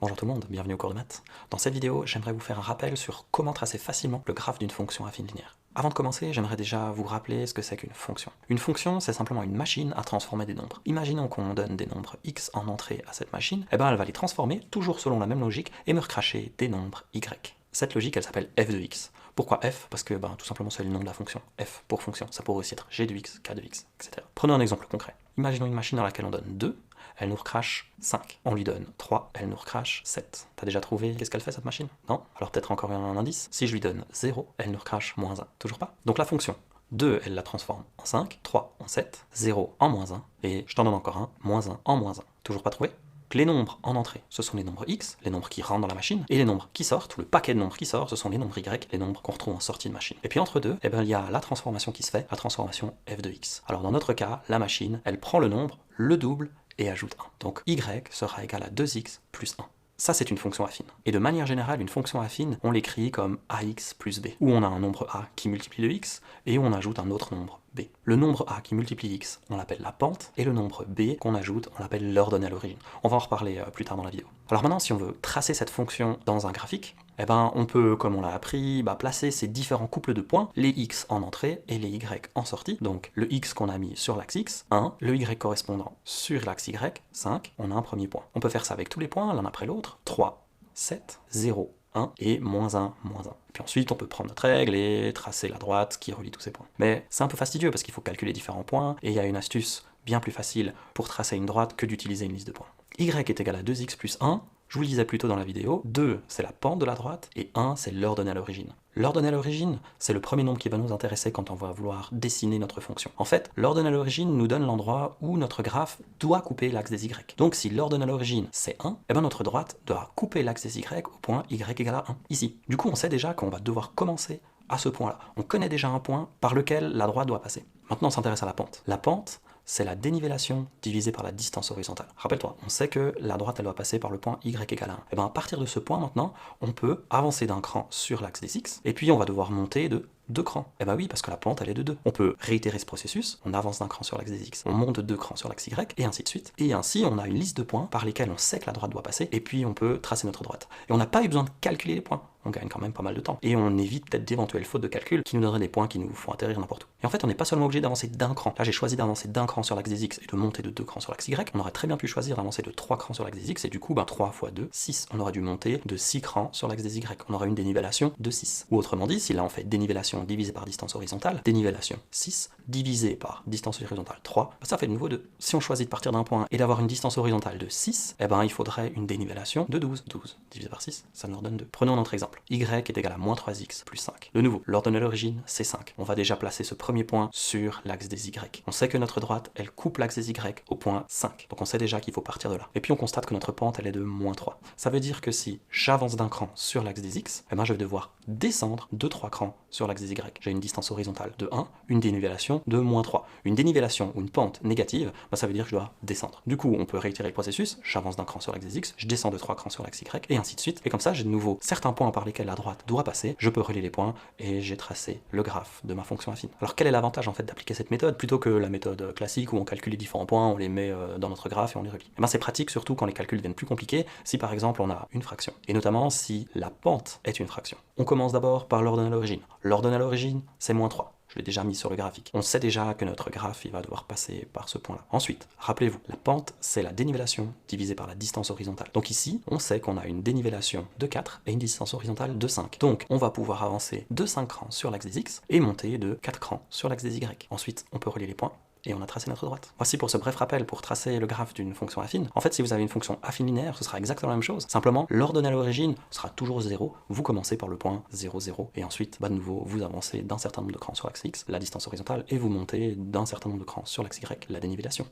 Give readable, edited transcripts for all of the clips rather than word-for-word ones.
Bonjour tout le monde, bienvenue au cours de maths. Dans cette vidéo, j'aimerais vous faire un rappel sur comment tracer facilement le graphe d'une fonction affine linéaire. Avant de commencer, j'aimerais déjà vous rappeler ce que c'est qu'une fonction. Une fonction, c'est simplement une machine à transformer des nombres. Imaginons qu'on donne des nombres x en entrée à cette machine, et elle va les transformer, toujours selon la même logique, et me recracher des nombres y. Cette logique, elle s'appelle f de x. Pourquoi f? Parce que tout simplement c'est le nom de la fonction. F pour fonction, ça pourrait aussi être g de x, k de x, etc. Prenons un exemple concret. Imaginons une machine dans laquelle on donne 2, elle nous recrache 5. On lui donne 3, elle nous recrache 7. T'as déjà trouvé qu'est-ce qu'elle fait cette machine? Non? Alors peut-être encore un indice. Si je lui donne 0, elle nous recrache moins 1. Toujours pas? Donc la fonction 2, elle la transforme en 5, 3 en 7, 0 en moins 1, et je t'en donne encore un, moins 1 en moins 1. Toujours pas trouvé? Les nombres en entrée, ce sont les nombres x, les nombres qui rentrent dans la machine, et les nombres qui sortent, ou le paquet de nombres qui sort, ce sont les nombres y, les nombres qu'on retrouve en sortie de machine. Et puis entre deux, il y a la transformation qui se fait, la transformation f de x. Alors dans notre cas, la machine, elle prend le nombre, le double, et ajoute 1. Donc y sera égal à 2x plus 1. Ça, c'est une fonction affine. Et de manière générale, une fonction affine, on l'écrit comme ax plus b, où on a un nombre a qui multiplie le x, et où on ajoute un autre nombre b. Le nombre a qui multiplie x, on l'appelle la pente, et le nombre b qu'on ajoute, on l'appelle l'ordonnée à l'origine. On va en reparler plus tard dans la vidéo. Alors maintenant, si on veut tracer cette fonction dans un graphique, on peut, comme on l'a appris, placer ces différents couples de points, les x en entrée et les y en sortie. Donc le x qu'on a mis sur l'axe x, 1, le y correspondant sur l'axe y, 5, on a un premier point. On peut faire ça avec tous les points, l'un après l'autre, 3, 7, 0, 1 et moins 1, moins 1. Puis ensuite, on peut prendre notre règle et tracer la droite qui relie tous ces points. Mais c'est un peu fastidieux parce qu'il faut calculer différents points, et il y a une astuce bien plus facile pour tracer une droite que d'utiliser une liste de points. Y est égal à 2x plus 1, je vous le disais plus tôt dans la vidéo, 2 c'est la pente de la droite, et 1 c'est l'ordonnée à l'origine. L'ordonnée à l'origine, c'est le premier nombre qui va nous intéresser quand on va vouloir dessiner notre fonction. En fait, l'ordonnée à l'origine nous donne l'endroit où notre graphe doit couper l'axe des y. Donc si l'ordonnée à l'origine c'est 1, notre droite doit couper l'axe des y au point y égale à 1, ici. Du coup, on sait déjà qu'on va devoir commencer à ce point-là. On connaît déjà un point par lequel la droite doit passer. Maintenant, on s'intéresse à la pente. La pente, c'est la dénivellation divisée par la distance horizontale. Rappelle-toi, on sait que la droite, elle doit passer par le point y égale à 1. À partir de ce point, maintenant, on peut avancer d'un cran sur l'axe des x, et puis on va devoir monter de 2 crans. Oui, parce que la pente, elle est de 2. On peut réitérer ce processus, on avance d'un cran sur l'axe des x, on monte de 2 crans sur l'axe y, et ainsi de suite. Et ainsi, on a une liste de points par lesquels on sait que la droite doit passer, et puis on peut tracer notre droite. Et on n'a pas eu besoin de calculer les points. On gagne quand même pas mal de temps. Et on évite peut-être d'éventuelles fautes de calcul qui nous donneraient des points qui nous font atterrir n'importe où. Et en fait, on n'est pas seulement obligé d'avancer d'un cran. Là, j'ai choisi d'avancer d'un cran sur l'axe des x et de monter de 2 crans sur l'axe y. On aurait très bien pu choisir d'avancer de 3 crans sur l'axe des x, et du coup, 3 fois 2, 6. On aurait dû monter de 6 crans sur l'axe des y. On aurait une dénivellation de 6. Ou autrement dit, si là on fait dénivellation divisée par distance horizontale, dénivellation 6 divisé par distance horizontale 3, ça fait de nouveau 2. Si on choisit de partir d'un point et d'avoir une distance horizontale de 6, il faudrait une dénivellation de 12. 12 divisé par 6, ça nous redonne 2. Prenons un autre exemple. Y est égal à moins 3x plus 5. De nouveau, l'ordonnée à l'origine, c'est 5. On va déjà placer ce premier point sur l'axe des y. On sait que notre droite, elle coupe l'axe des y au point 5. Donc on sait déjà qu'il faut partir de là. Et puis on constate que notre pente, elle est de moins 3. Ça veut dire que si j'avance d'un cran sur l'axe des x, je vais devoir descendre de 3 crans sur l'axe des y. J'ai une distance horizontale de 1, une dénivellation de moins 3. Une dénivellation ou une pente négative, ça veut dire que je dois descendre. Du coup, on peut réitérer le processus, j'avance d'un cran sur l'axe des x, je descends de 3 crans sur l'axe y, et ainsi de suite. Et comme ça, j'ai de nouveau certains points par lesquels la droite doit passer, je peux relier les points, et j'ai tracé le graphe de ma fonction affine. Alors quel est l'avantage en fait d'appliquer cette méthode, plutôt que la méthode classique où on calcule les différents points, on les met dans notre graphe et on les relie? C'est pratique surtout quand les calculs deviennent plus compliqués, si par exemple on a une fraction, et notamment si la pente est une fraction. On commence d'abord par l'ordonnée à l'origine. L'ordonnée à l'origine, c'est moins 3. Je l'ai déjà mis sur le graphique. On sait déjà que notre graphe, il va devoir passer par ce point-là. Ensuite, rappelez-vous, la pente, c'est la dénivellation divisée par la distance horizontale. Donc ici, on sait qu'on a une dénivellation de 4 et une distance horizontale de 5. Donc, on va pouvoir avancer de 5 crans sur l'axe des x et monter de 4 crans sur l'axe des y. Ensuite, on peut relier les points, et on a tracé notre droite. Voici pour ce bref rappel pour tracer le graphe d'une fonction affine. En fait, si vous avez une fonction affine linéaire, ce sera exactement la même chose. Simplement, l'ordonnée à l'origine sera toujours 0. Vous commencez par le point 0, 0. Et ensuite, de nouveau, vous avancez d'un certain nombre de crans sur l'axe x, la distance horizontale, et vous montez d'un certain nombre de crans sur l'axe y, la dénivellation.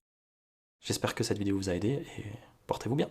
J'espère que cette vidéo vous a aidé, et portez-vous bien.